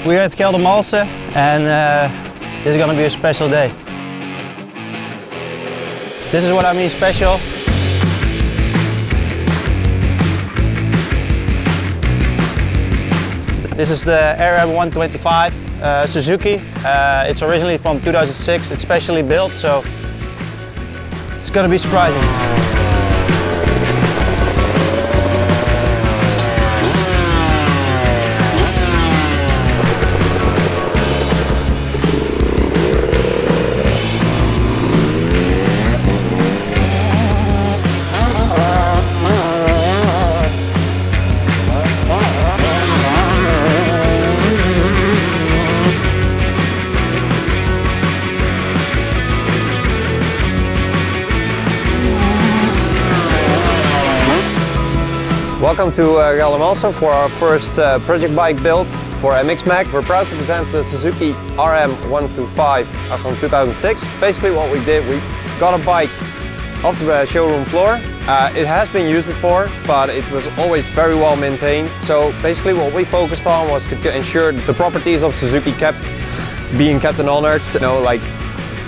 We're at Geldermalsen and this is gonna be a special day. This is what I mean special. This is the RM 125 Suzuki. It's originally from 2006. It's specially built, so it's gonna be surprising. Welcome to Geldermalsen for our first project bike build for MXMAG. We're proud to present the SUZUKI RM 125 from 2006. Basically what we did, we got a bike off the showroom floor. It has been used before, but it was always very well maintained. So basically what we focused on was to ensure the properties of Suzuki being kept and honored. You know, like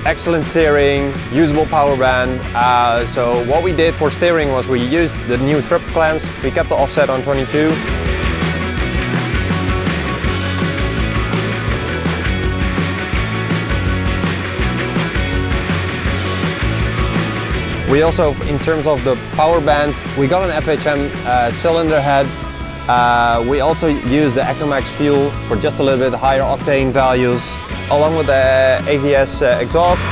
excellent steering, usable power band. So what we did for steering was we used the new triple clamps. We kept the offset on 22. We also, in terms of the power band, we got an FHM cylinder head. We also used the HGS fuel for just a little bit higher octane values, along with the HGS exhaust.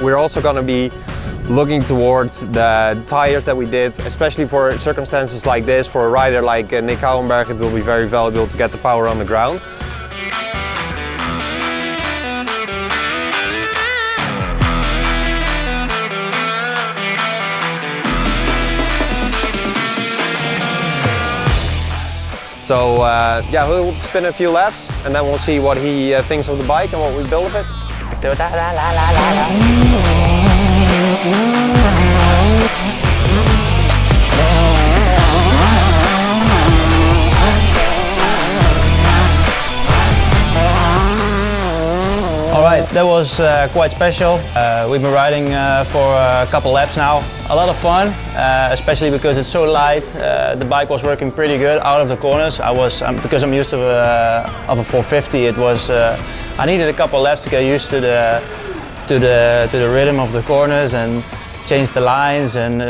We're also going to be looking towards the tires that we did, especially for circumstances like this. For a rider like Nick Houwenberg, it will be very valuable to get the power on the ground. So yeah, we'll spin a few laps and then we'll see what he thinks of the bike and what we build of it. Let's do it. Alright, that was quite special. We've been riding for a couple laps now. A lot of fun, especially because it's so light. The bike was working pretty good out of the corners. Because I'm used to a 450. It was I needed a couple laps to get used to the rhythm of the corners and change the lines and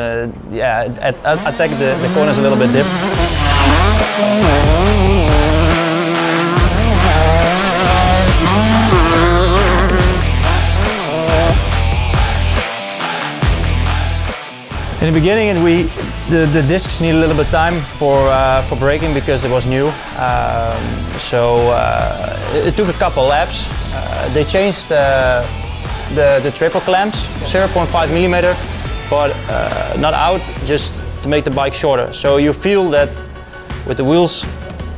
yeah, attack the corners a little bit different. In the beginning, the discs need a little bit of time for braking because it was new. It took a couple laps. They changed the triple clamps, 0.5 millimeter, but not out, just to make the bike shorter. So you feel that with the wheels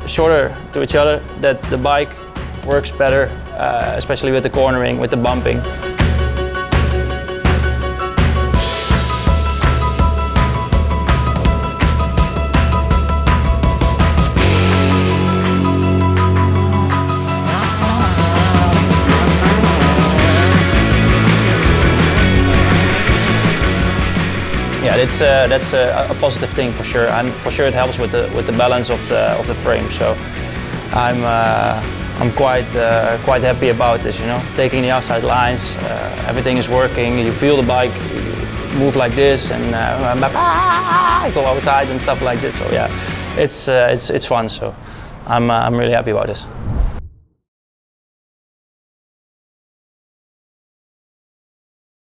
shorter to each other, that the bike works better, especially with the cornering, with the bumping. Yeah, that's a positive thing for sure, and for sure it helps with the balance of the frame. So I'm quite happy about this. You know, taking the outside lines, everything is working. You feel the bike move like this, and go outside and stuff like this. So yeah, it's fun. So I'm really happy about this.